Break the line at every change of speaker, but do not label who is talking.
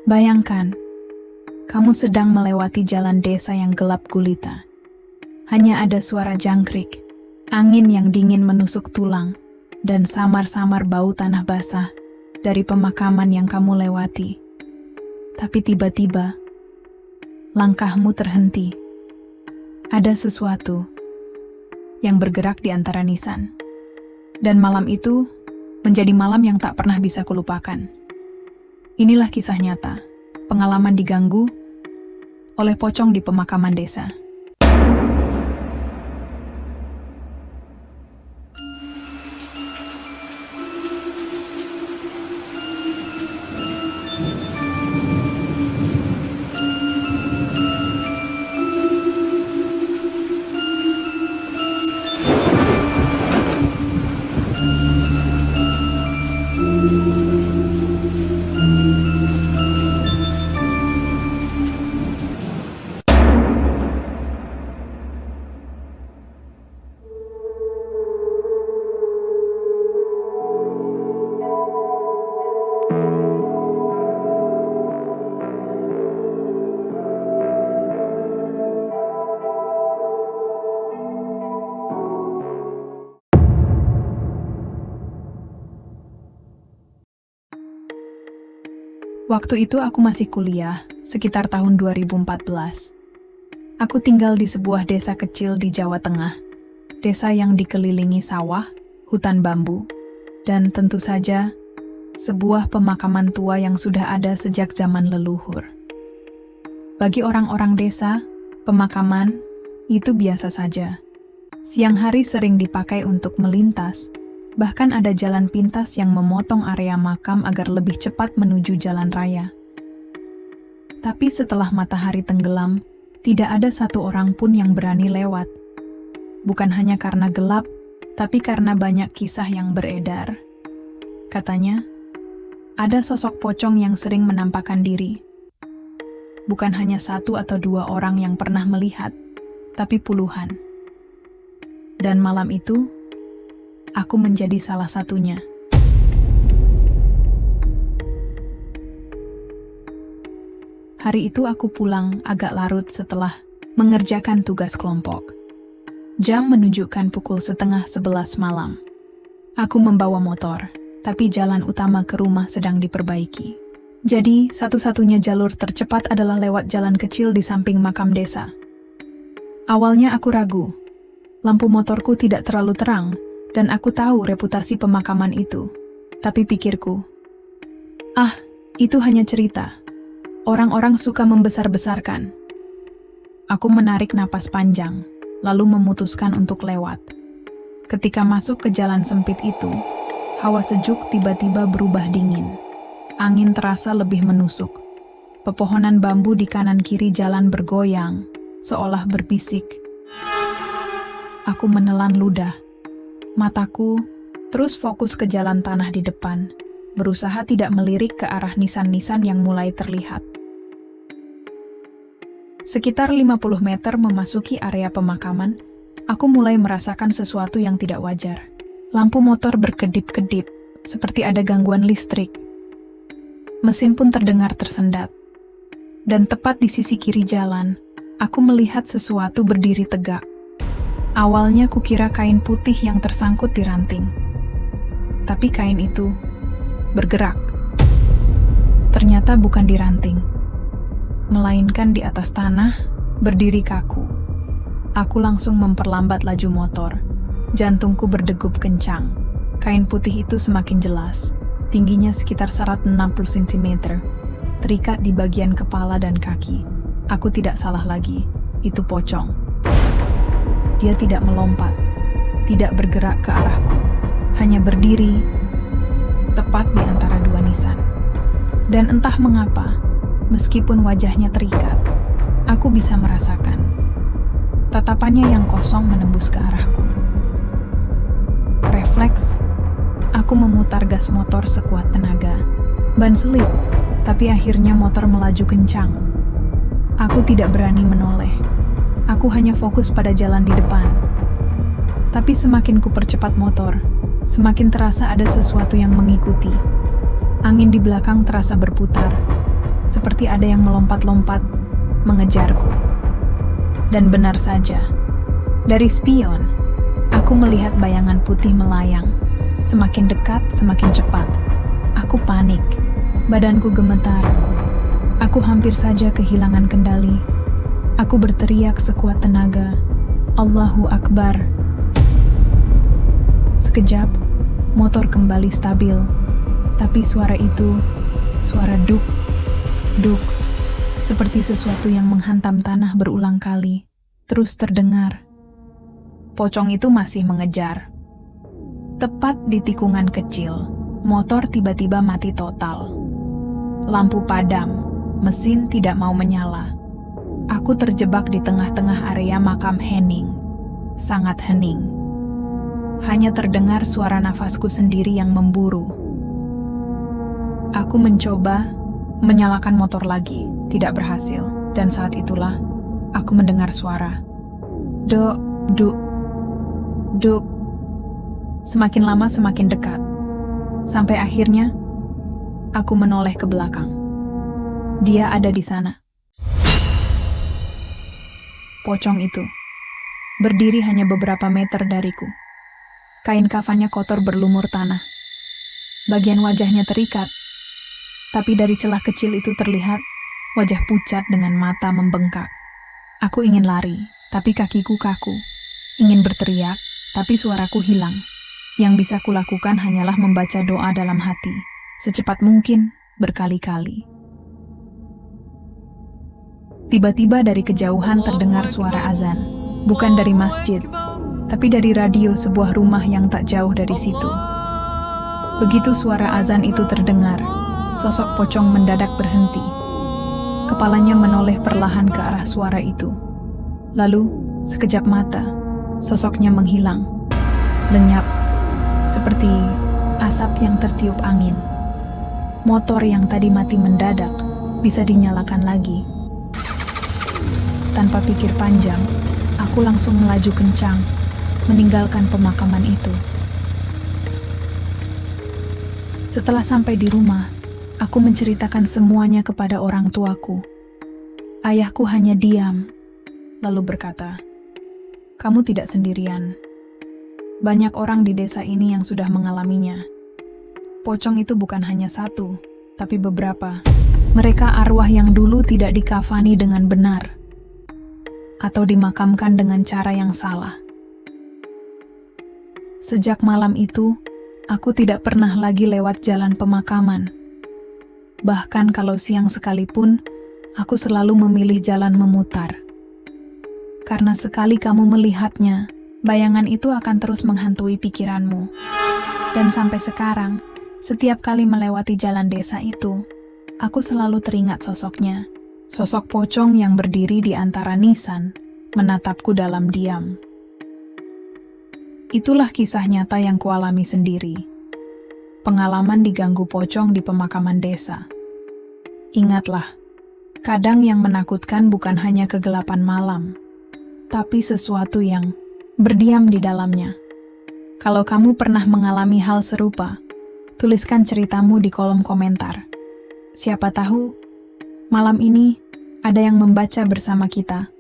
Bayangkan, kamu sedang melewati jalan desa yang gelap gulita. Hanya ada suara jangkrik, angin yang dingin menusuk tulang, dan samar-samar bau tanah basah dari pemakaman yang kamu lewati. Tapi tiba-tiba, langkahmu terhenti. Ada sesuatu yang bergerak di antara nisan. Dan malam itu menjadi malam yang tak pernah bisa kulupakan. Inilah kisah nyata, pengalaman diganggu oleh pocong di pemakaman desa. Waktu itu aku masih kuliah, sekitar tahun 2014. Aku tinggal di sebuah desa kecil di Jawa Tengah. Desa yang dikelilingi sawah, hutan bambu, dan tentu saja sebuah pemakaman tua yang sudah ada sejak zaman leluhur. Bagi orang-orang desa, pemakaman itu biasa saja. Siang hari sering dipakai untuk melintas. Bahkan ada jalan pintas yang memotong area makam agar lebih cepat menuju jalan raya. Tapi setelah matahari tenggelam, tidak ada satu orang pun yang berani lewat. Bukan hanya karena gelap, tapi karena banyak kisah yang beredar. Katanya, ada sosok pocong yang sering menampakkan diri. Bukan hanya satu atau dua orang yang pernah melihat, tapi puluhan. Dan malam itu, aku menjadi salah satunya. Hari itu aku pulang agak larut setelah mengerjakan tugas kelompok. Jam menunjukkan pukul 10:30 malam. Aku membawa motor, tapi jalan utama ke rumah sedang diperbaiki. Jadi, satu-satunya jalur tercepat adalah lewat jalan kecil di samping makam desa. Awalnya aku ragu. Lampu motorku tidak terlalu terang, dan aku tahu reputasi pemakaman itu. Tapi pikirku, itu hanya cerita. Orang-orang suka membesar-besarkan. Aku menarik napas panjang, lalu memutuskan untuk lewat. Ketika masuk ke jalan sempit itu, hawa sejuk tiba-tiba berubah dingin. Angin terasa lebih menusuk. Pepohonan bambu di kanan kiri jalan bergoyang, seolah berbisik. Aku menelan ludah. Mataku terus fokus ke jalan tanah di depan, berusaha tidak melirik ke arah nisan-nisan yang mulai terlihat. Sekitar 50 meter memasuki area pemakaman, aku mulai merasakan sesuatu yang tidak wajar. Lampu motor berkedip-kedip, seperti ada gangguan listrik. Mesin pun terdengar tersendat. Dan tepat di sisi kiri jalan, aku melihat sesuatu berdiri tegak. Awalnya kukira kain putih yang tersangkut di ranting. Tapi kain itu bergerak. Ternyata bukan di ranting, melainkan di atas tanah, berdiri kaku. Aku langsung memperlambat laju motor. Jantungku berdegup kencang. Kain putih itu semakin jelas. Tingginya sekitar 160 cm. Terikat di bagian kepala dan kaki. Aku tidak salah lagi. Itu pocong. Dia tidak melompat, tidak bergerak ke arahku, hanya berdiri tepat di antara dua nisan. Dan entah mengapa, meskipun wajahnya terikat, aku bisa merasakan tatapannya yang kosong menembus ke arahku. Refleks, aku memutar gas motor sekuat tenaga. Ban selip, tapi akhirnya motor melaju kencang. Aku tidak berani menoleh. Aku hanya fokus pada jalan di depan. Tapi semakin ku percepat motor, semakin terasa ada sesuatu yang mengikuti. Angin di belakang terasa berputar, seperti ada yang melompat-lompat mengejarku. Dan benar saja, dari spion, aku melihat bayangan putih melayang. Semakin dekat, semakin cepat. Aku panik, badanku gemetar. Aku hampir saja kehilangan kendali. Aku berteriak sekuat tenaga, Allahu Akbar. Sekejap, motor kembali stabil. Tapi suara itu, suara duk, duk, seperti sesuatu yang menghantam tanah berulang kali, terus terdengar. Pocong itu masih mengejar. Tepat di tikungan kecil, motor tiba-tiba mati total. Lampu padam, mesin tidak mau menyala. Aku terjebak di tengah-tengah area makam Henning. Sangat hening. Hanya terdengar suara nafasku sendiri yang memburu. Aku mencoba menyalakan motor lagi, tidak berhasil. Dan saat itulah, aku mendengar suara. Duk, duk, duk. Semakin lama semakin dekat. Sampai akhirnya, aku menoleh ke belakang. Dia ada di sana. Pocong itu berdiri hanya beberapa meter dariku. Kain kafannya kotor berlumur tanah. Bagian wajahnya terikat, tapi dari celah kecil itu terlihat wajah pucat dengan mata membengkak. Aku ingin lari, tapi kakiku kaku. Ingin berteriak, tapi suaraku hilang. Yang bisa kulakukan hanyalah membaca doa dalam hati, secepat mungkin, berkali-kali. Tiba-tiba dari kejauhan terdengar suara azan, bukan dari masjid, tapi dari radio sebuah rumah yang tak jauh dari situ. Begitu suara azan itu terdengar, sosok pocong mendadak berhenti. Kepalanya menoleh perlahan ke arah suara itu. Lalu, sekejap mata, sosoknya menghilang. Lenyap, seperti asap yang tertiup angin. Motor yang tadi mati mendadak bisa dinyalakan lagi. Tanpa pikir panjang, aku langsung melaju kencang, meninggalkan pemakaman itu. Setelah sampai di rumah, aku menceritakan semuanya kepada orang tuaku. Ayahku hanya diam, lalu berkata, "Kamu tidak sendirian. Banyak orang di desa ini yang sudah mengalaminya. Pocong itu bukan hanya satu, tapi beberapa. Mereka arwah yang dulu tidak dikafani dengan benar, atau dimakamkan dengan cara yang salah." Sejak malam itu, aku tidak pernah lagi lewat jalan pemakaman. Bahkan kalau siang sekalipun, aku selalu memilih jalan memutar. Karena sekali kamu melihatnya, bayangan itu akan terus menghantui pikiranmu. Dan sampai sekarang, setiap kali melewati jalan desa itu, aku selalu teringat sosoknya. Sosok pocong yang berdiri di antara nisan, menatapku dalam diam. Itulah kisah nyata yang kualami sendiri. Pengalaman diganggu pocong di pemakaman desa. Ingatlah, kadang yang menakutkan bukan hanya kegelapan malam, tapi sesuatu yang berdiam di dalamnya. Kalau kamu pernah mengalami hal serupa, tuliskan ceritamu di kolom komentar. Siapa tahu, malam ini ada yang membaca bersama kita.